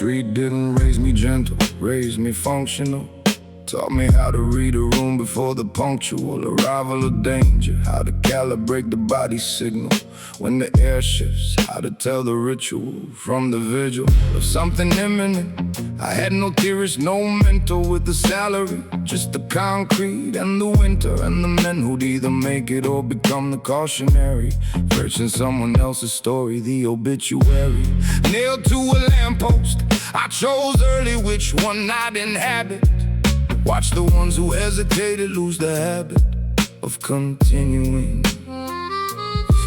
street didn't raise me gentle, raised me functional. Taught me how to read a room before the punctual arrival of danger, how to calibrate the body signal when the air shifts, how to tell the ritual from the vigil of something imminent. I had no theorist, no mentor with the salary, just the concrete and the winter and the men who'd either make it or become the cautionary, version someone else's story, the obituary. Nailed to a lamppost, I chose early which one I'd inhabit. Watch the ones who hesitated lose the habit of continuing.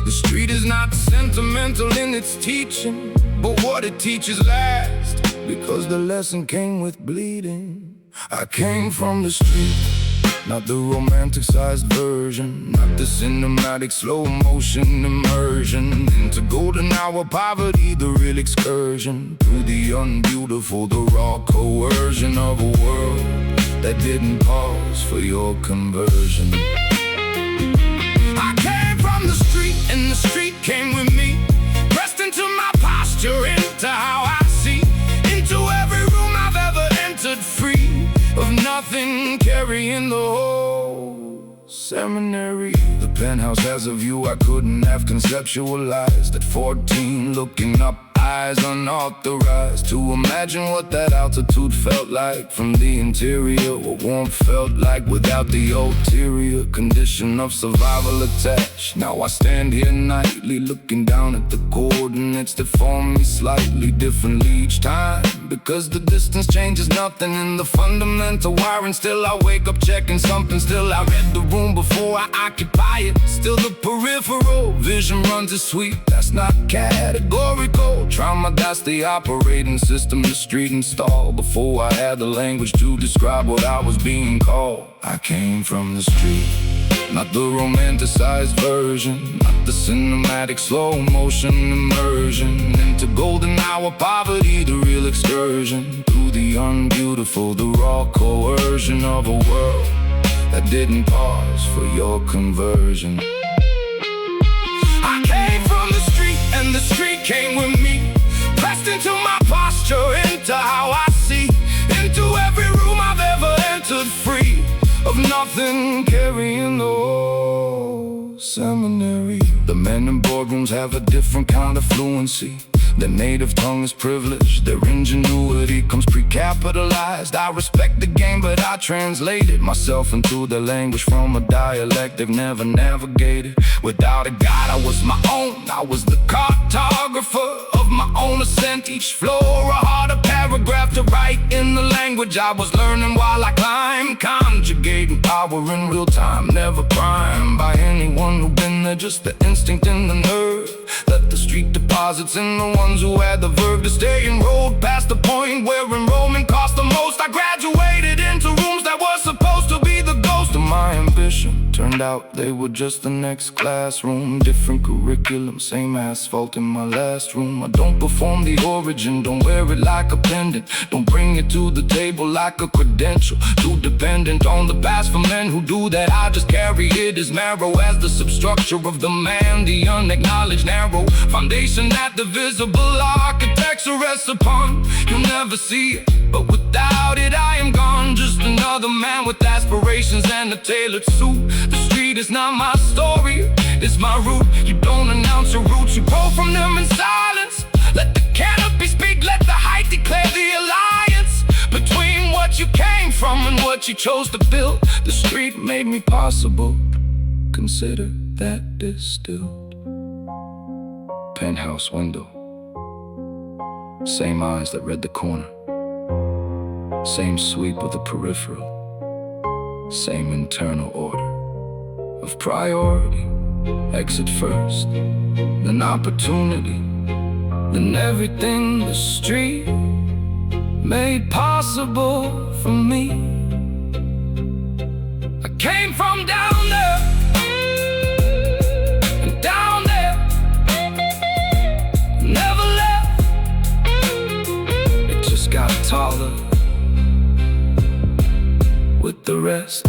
The street is not sentimental in its teaching, but what it teaches lasts, because the lesson came with bleeding. I came from the street, not the romanticized version, not the cinematic slow motion immersion into golden hour poverty, the real excursion through the unbeautiful, the raw coercion of a world that didn't pause for your conversion. I came from the street and the street came with me, pressed into my posture, into how I see, into every room I've ever entered, free of nothing, carrying the whole seminary. The penthouse has a view I couldn't have conceptualized at 14, looking up, eyes unauthorized to imagine what that altitude felt like from the interior, what warmth felt like without the ulterior condition of survival attached. Now I stand here nightly looking down at the coordinates that form me slightly differently each time, because the distance changes nothing in the fundamental wiring. Still I wake up checking something, still I read the room before I occupy it, still the peripheral vision runs a sweep, that's not categorical. Trauma, that's the operating system the street installed before I had the language to describe what I was being called. I came from the street, not the romanticized version, not the cinematic slow motion immersion into golden hour poverty, the real excursion through the unbeautiful, the raw coercion of a world that didn't pause for your conversion. I came from the street and the street came with me, pressed into my posture, into how I see, into every room I've ever entered, free of nothing, carrying the whole seminary. The men in boardrooms have a different kind of fluency. Their native tongue is privileged, their ingenuity comes pre-capitalized. I respect the game, but I translated myself into their language from a dialect they've never navigated. Without a guide, I was my own, I was the cartographer of my own ascent. Each floor a harder paragraph to write in the language I was learning while I climbed, conjugating power in real time, never primed by anyone who'd been there, just the instinct and the nerve that the street deposits in the ones who had the verve to stay enrolled past the point where enrollment cost the most. I graduated into rooms that were supposed to be the ghost of my ambition. Turned out they were just the next classroom, different curriculum, same asphalt in my last room. I don't perform the origin, don't wear it like a pendant, don't bring it to the table like a credential. Too dependent on the past for men who do that. I just carry it as marrow, as the substructure of the man, the unacknowledged narrow foundation that the visible architecture rests upon. You'll never see it, but without it I am gone, just another man with aspirations and a tailored suit. The street is not my story, it's my route. You don't announce your roots, you grow from them in silence. Let the canopy speak, let the height declare the alliance between what you came from and what you chose to build. The street made me possible, consider that distilled. Penthouse window, same eyes that read the corner, same sweep of the peripheral, same internal order of priority. Exit first, then opportunity, then everything the street made possible for me. I came from down there, and down there, never left. It just got taller with the rest.